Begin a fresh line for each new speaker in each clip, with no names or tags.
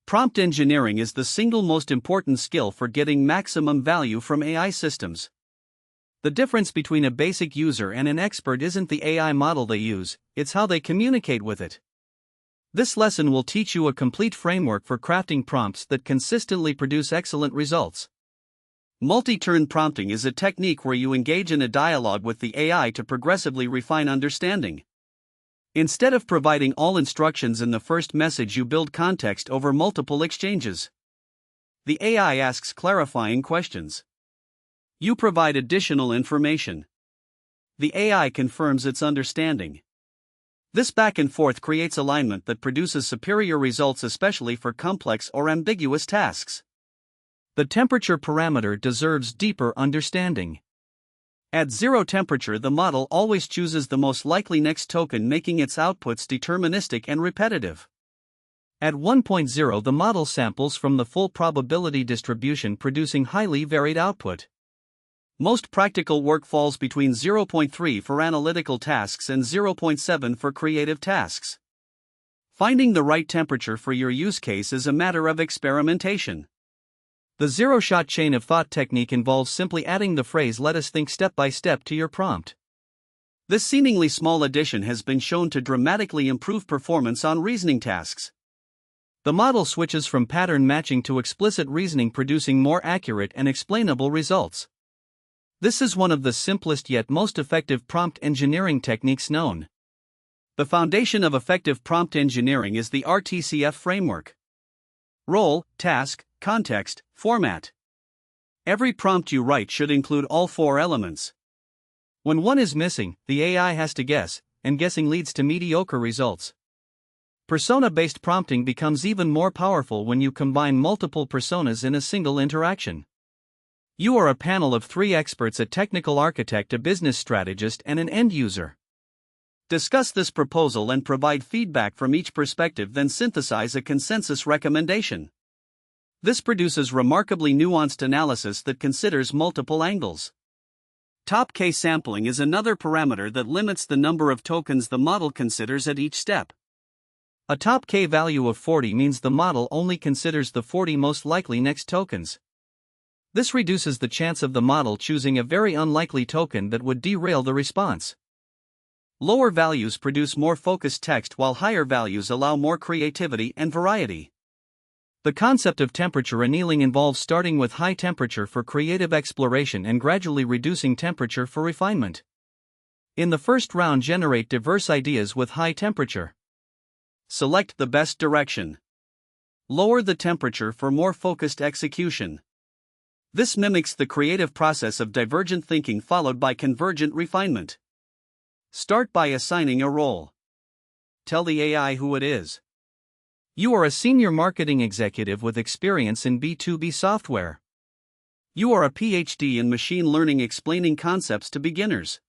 Prompt engineering is the single most important skill for getting maximum value from AI systems. The difference between a basic user and an expert isn't the AI model they use, it's how they communicate with it. This lesson will teach you a complete framework for crafting prompts that consistently produce excellent results. Multi-turn prompting is a technique where you engage in a dialogue with the AI to progressively refine understanding. Instead of providing all instructions in the first message, you build context over multiple exchanges. The AI asks clarifying questions. You provide additional information. The AI confirms its understanding. This back and forth creates alignment that produces superior results, especially for complex or ambiguous tasks. The temperature parameter deserves deeper understanding. At zero temperature, the model always chooses the most likely next token, making its outputs deterministic and repetitive. At 1.0, the model samples from the full probability distribution, producing highly varied output. Most practical work falls between 0.3 for analytical tasks and 0.7 for creative tasks. Finding the right temperature for your use case is a matter of experimentation. The zero-shot chain of thought technique involves simply adding the phrase "let us think" step by step to your prompt. This seemingly small addition has been shown to dramatically improve performance on reasoning tasks. The model switches from pattern matching to explicit reasoning, producing more accurate and explainable results. This is one of the simplest yet most effective prompt engineering techniques known. The foundation of effective prompt engineering is the RTCF framework. Role, task, context, format. Every prompt you write should include all four elements. When one is missing, the AI has to guess, and guessing leads to mediocre results. Persona-based prompting becomes even more powerful when you combine multiple personas in a single interaction. You are a panel of three experts: a technical architect, a business strategist, and an end user. Discuss this proposal and provide feedback from each perspective, then synthesize a consensus recommendation. This produces remarkably nuanced analysis that considers multiple angles. Top K sampling is another parameter that limits the number of tokens the model considers at each step. A top K value of 40 means the model only considers the 40 most likely next tokens. This reduces the chance of the model choosing a very unlikely token that would derail the response. Lower values produce more focused text, while higher values allow more creativity and variety. The concept of temperature annealing involves starting with high temperature for creative exploration and gradually reducing temperature for refinement. In the first round, generate diverse ideas with high temperature. Select the best direction. Lower the temperature for more focused execution. This mimics the creative process of divergent thinking followed by convergent refinement. Start by assigning a role. Tell the AI who it is. You are a senior marketing executive with experience in B2B software. You are a PhD in machine learning explaining concepts to beginners.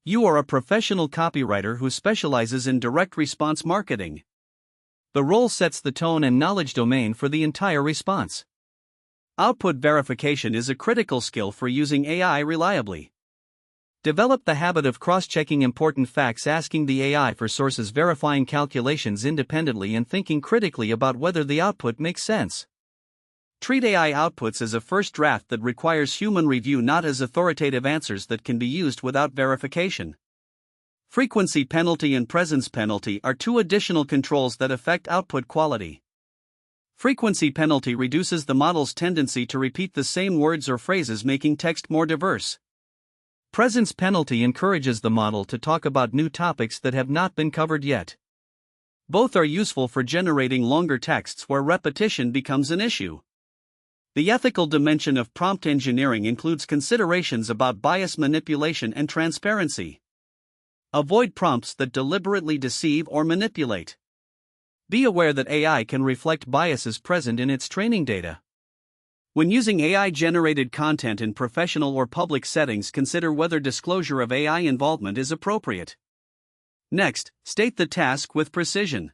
You are a professional copywriter who specializes in direct response marketing. The role sets the tone and knowledge domain for the entire response. Output verification is a critical skill for using AI reliably. Develop the habit of cross-checking important facts, asking the AI for sources, verifying calculations independently, and thinking critically about whether the output makes sense. Treat AI outputs as a first draft that requires human review, not as authoritative answers that can be used without verification. Frequency penalty and presence penalty are two additional controls that affect output quality. Frequency penalty reduces the model's tendency to repeat the same words or phrases, making text more diverse. Presence penalty encourages the model to talk about new topics that have not been covered yet. Both are useful for generating longer texts where repetition becomes an issue. The ethical dimension of prompt engineering includes considerations about bias, manipulation, and transparency. Avoid prompts that deliberately deceive or manipulate. Be aware that AI can reflect biases present in its training data. When using AI-generated content in professional or public settings, consider whether disclosure of AI involvement is appropriate. Next, state the task with precision.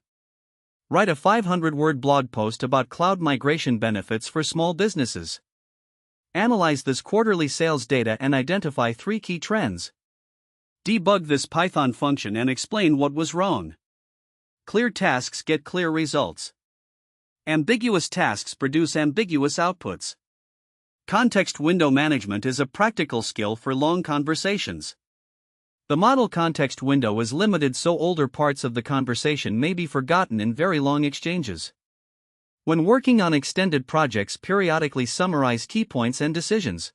Write a 500-word blog post about cloud migration benefits for small businesses. Analyze this quarterly sales data and identify 3 key trends. Debug this Python function and explain what was wrong. Clear tasks get clear results. Ambiguous tasks produce ambiguous outputs. Context window management is a practical skill for long conversations. The model context window is limited, so older parts of the conversation may be forgotten in very long exchanges. When working on extended projects, periodically summarize key points and decisions.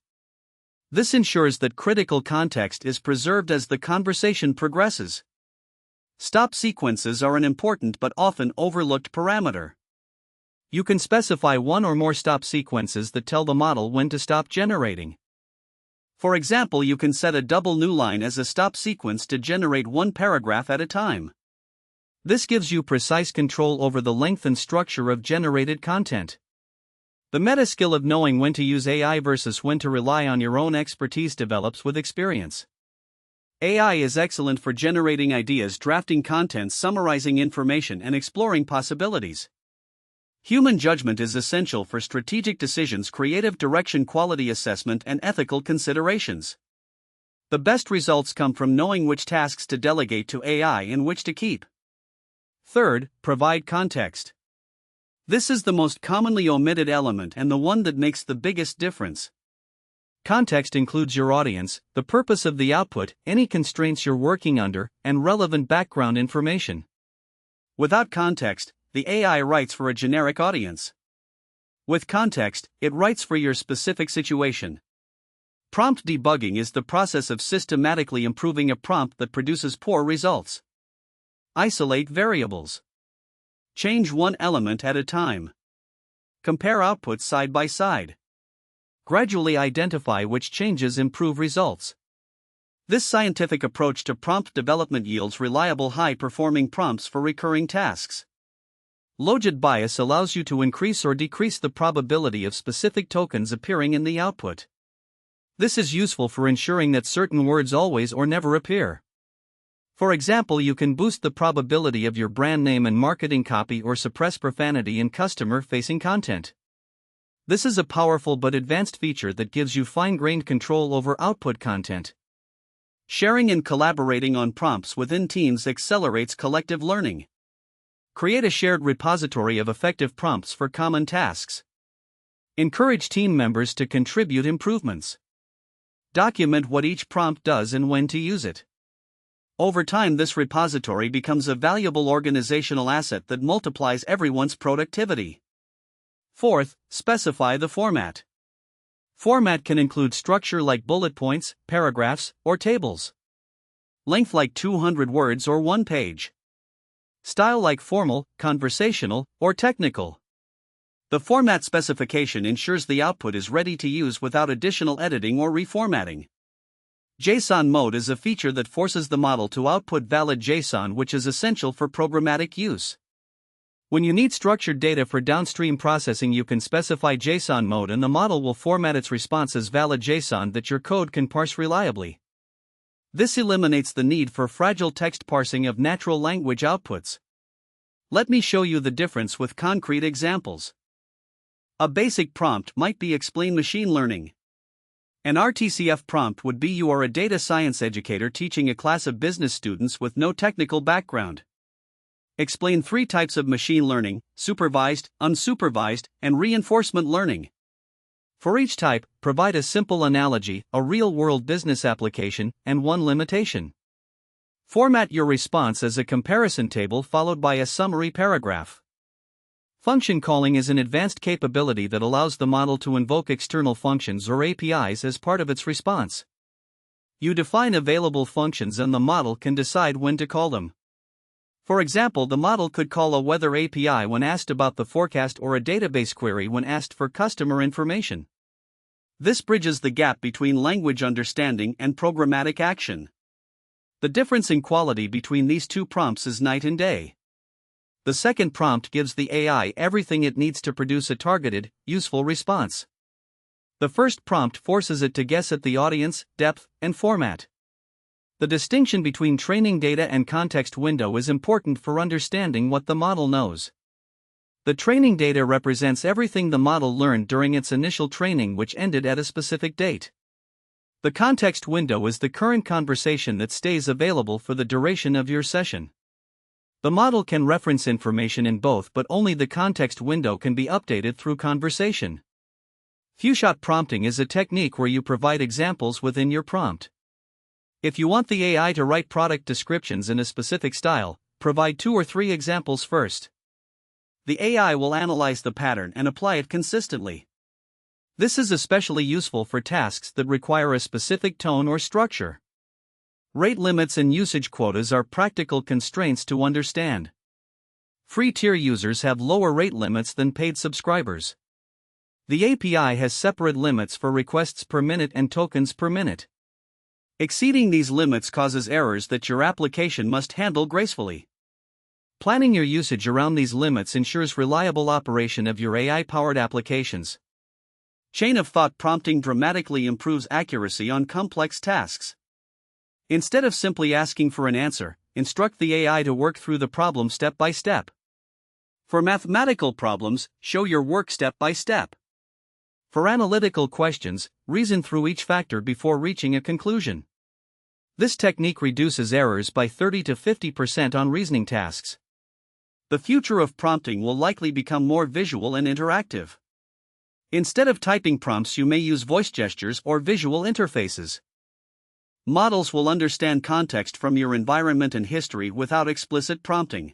This ensures that critical context is preserved as the conversation progresses. Stop sequences are an important but often overlooked parameter. You can specify one or more stop sequences that tell the model when to stop generating. For example, you can set a double new line as a stop sequence to generate one paragraph at a time. This gives you precise control over the length and structure of generated content. The meta skill of knowing when to use AI versus when to rely on your own expertise develops with experience. AI is excellent for generating ideas, drafting content, summarizing information, and exploring possibilities. Human judgment is essential for strategic decisions, creative direction, quality assessment, and ethical considerations. The best results come from knowing which tasks to delegate to AI and which to keep. Third, provide context. This is the most commonly omitted element and the one that makes the biggest difference. Context includes your audience, the purpose of the output, any constraints you're working under, and relevant background information. Without context, the AI writes for a generic audience. With context, it writes for your specific situation. Prompt debugging is the process of systematically improving a prompt that produces poor results. Isolate variables. Change one element at a time. Compare outputs side by side. Gradually identify which changes improve results. This scientific approach to prompt development yields reliable, high-performing prompts for recurring tasks. Logit bias allows you to increase or decrease the probability of specific tokens appearing in the output. This is useful for ensuring that certain words always or never appear. For example, you can boost the probability of your brand name and marketing copy or suppress profanity in customer-facing content. This is a powerful but advanced feature that gives you fine-grained control over output content. Sharing and collaborating on prompts within teams accelerates collective learning. Create a shared repository of effective prompts for common tasks. Encourage team members to contribute improvements. Document what each prompt does and when to use it. Over time, this repository becomes a valuable organizational asset that multiplies everyone's productivity. Fourth, specify the format. Format can include structure like bullet points, paragraphs, or tables. Length like 200 words or one page. Style like formal, conversational, or technical. The format specification ensures the output is ready to use without additional editing or reformatting. JSON mode is a feature that forces the model to output valid JSON, which is essential for programmatic use. When you need structured data for downstream processing, you can specify JSON mode and the model will format its response as valid JSON that your code can parse reliably. This eliminates the need for fragile text parsing of natural language outputs. Let me show you the difference with concrete examples. A basic prompt might be explain machine learning. An RTCF prompt would be you are a data science educator teaching a class of business students with no technical background. Explain 3 types of machine learning: supervised, unsupervised, and reinforcement learning. For each type, provide a simple analogy, a real-world business application, and one limitation. Format your response as a comparison table followed by a summary paragraph. Function calling is an advanced capability that allows the model to invoke external functions or APIs as part of its response. You define available functions and the model can decide when to call them. For example, the model could call a weather API when asked about the forecast or a database query when asked for customer information. This bridges the gap between language understanding and programmatic action. The difference in quality between these two prompts is night and day. The second prompt gives the AI everything it needs to produce a targeted, useful response. The first prompt forces it to guess at the audience, depth, and format. The distinction between training data and context window is important for understanding what the model knows. The training data represents everything the model learned during its initial training, which ended at a specific date. The context window is the current conversation that stays available for the duration of your session. The model can reference information in both, but only the context window can be updated through conversation. Few-shot prompting is a technique where you provide examples within your prompt. If you want the AI to write product descriptions in a specific style, provide 2 or 3 examples first. The AI will analyze the pattern and apply it consistently. This is especially useful for tasks that require a specific tone or structure. Rate limits and usage quotas are practical constraints to understand. Free tier users have lower rate limits than paid subscribers. The API has separate limits for requests per minute and tokens per minute. Exceeding these limits causes errors that your application must handle gracefully. Planning your usage around these limits ensures reliable operation of your AI-powered applications. Chain of thought prompting dramatically improves accuracy on complex tasks. Instead of simply asking for an answer, instruct the AI to work through the problem step by step. For mathematical problems, show your work step by step. For analytical questions, reason through each factor before reaching a conclusion. This technique reduces errors by 30 to 50% on reasoning tasks. The future of prompting will likely become more visual and interactive. Instead of typing prompts, you may use voice gestures or visual interfaces. Models will understand context from your environment and history without explicit prompting.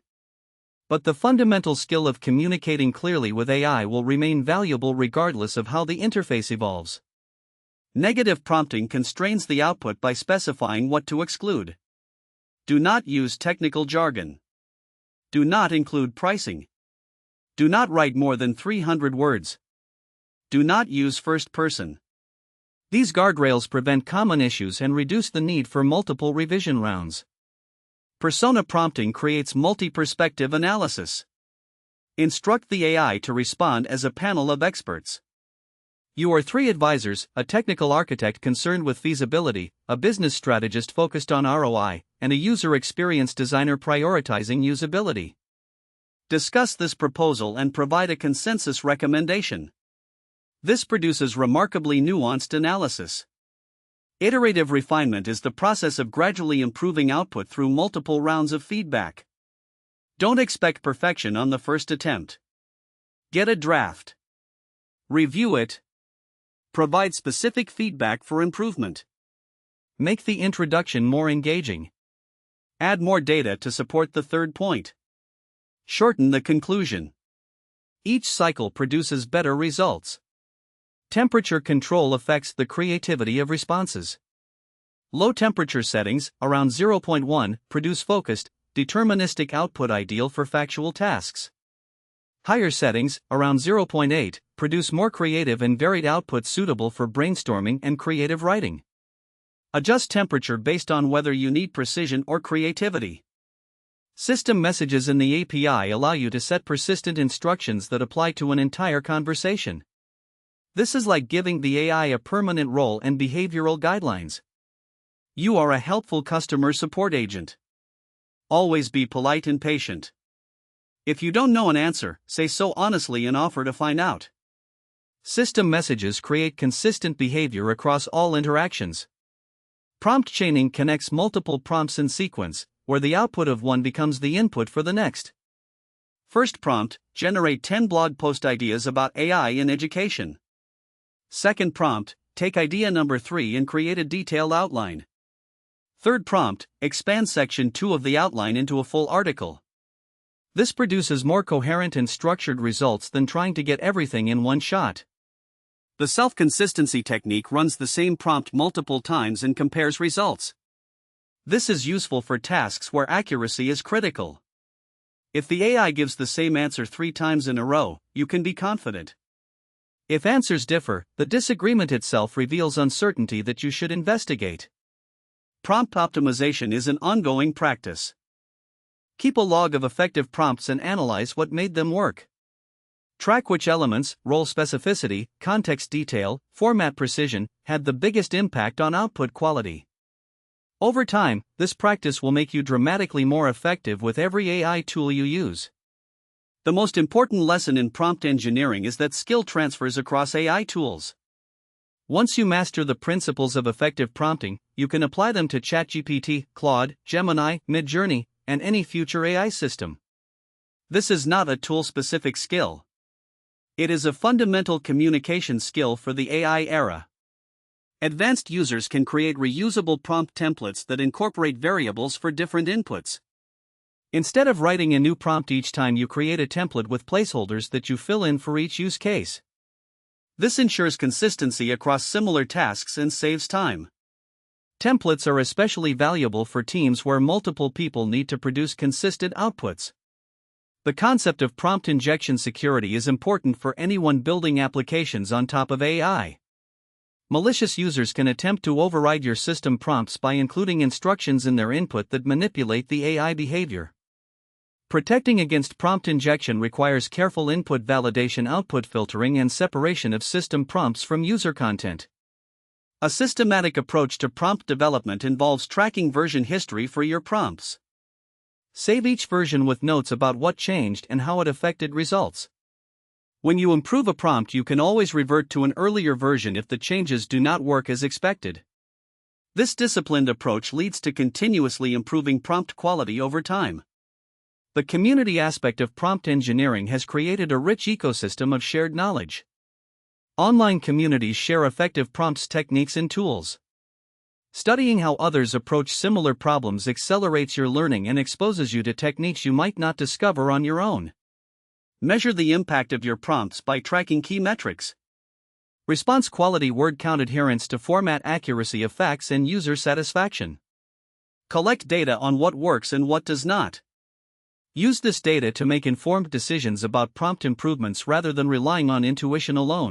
But the fundamental skill of communicating clearly with AI will remain valuable regardless of how the interface evolves. Negative prompting constrains the output by specifying what to exclude. Do not use technical jargon. Do not include pricing. Do not write more than 300 words. Do not use first person. These guardrails prevent common issues and reduce the need for multiple revision rounds. Persona prompting creates multi-perspective analysis. Instruct the AI to respond as a panel of experts. You are 3 advisors: a technical architect concerned with feasibility, a business strategist focused on ROI, and a user experience designer prioritizing usability. Discuss this proposal and provide a consensus recommendation. This produces remarkably nuanced analysis. Iterative refinement is the process of gradually improving output through multiple rounds of feedback. Don't expect perfection on the first attempt. Get a draft. Review it. Provide specific feedback for improvement. Make the introduction more engaging. Add more data to support the third point. Shorten the conclusion. Each cycle produces better results. Temperature control affects the creativity of responses. Low temperature settings, around 0.1, produce focused, deterministic output ideal for factual tasks. Higher settings, around 0.8, produce more creative and varied output suitable for brainstorming and creative writing. Adjust temperature based on whether you need precision or creativity. System messages in the API allow you to set persistent instructions that apply to an entire conversation. This is like giving the AI a permanent role and behavioral guidelines. You are a helpful customer support agent. Always be polite and patient. If you don't know an answer, say so honestly and offer to find out. System messages create consistent behavior across all interactions. Prompt chaining connects multiple prompts in sequence, where the output of one becomes the input for the next. First prompt: generate 10 blog post ideas about AI in education. Second prompt: take idea number 3 and create a detailed outline. Third prompt: expand section 2 of the outline into a full article. This produces more coherent and structured results than trying to get everything in one shot. The self-consistency technique runs the same prompt multiple times and compares results. This is useful for tasks where accuracy is critical. If the AI gives the same answer 3 times in a row, you can be confident. If answers differ, the disagreement itself reveals uncertainty that you should investigate. Prompt optimization is an ongoing practice. Keep a log of effective prompts and analyze what made them work. Track which elements, role specificity, context detail, format precision, had the biggest impact on output quality. Over time, this practice will make you dramatically more effective with every AI tool you use. The most important lesson in prompt engineering is that skill transfers across AI tools. Once you master the principles of effective prompting, you can apply them to ChatGPT, Claude, Gemini, Midjourney, and any future AI system. This is not a tool-specific skill. It is a fundamental communication skill for the AI era. Advanced users can create reusable prompt templates that incorporate variables for different inputs. Instead of writing a new prompt each time you create a template with placeholders that you fill in for each use case. This ensures consistency across similar tasks and saves time. Templates are especially valuable for teams where multiple people need to produce consistent outputs. The concept of prompt injection security is important for anyone building applications on top of AI. Malicious users can attempt to override your system prompts by including instructions in their input that manipulate the AI behavior. Protecting against prompt injection requires careful input validation, output filtering, and separation of system prompts from user content. A systematic approach to prompt development involves tracking version history for your prompts. Save each version with notes about what changed and how it affected results. When you improve a prompt, you can always revert to an earlier version if the changes do not work as expected. This disciplined approach leads to continuously improving prompt quality over time. The community aspect of prompt engineering has created a rich ecosystem of shared knowledge. Online communities share effective prompts techniques and tools. Studying how others approach similar problems accelerates your learning and exposes you to techniques you might not discover on your own. Measure the impact of your prompts by tracking key metrics. Response quality, word count, adherence to format, accuracy of facts, and user satisfaction. Collect data on what works and what does not. Use this data to make informed decisions about prompt improvements rather than relying on intuition alone.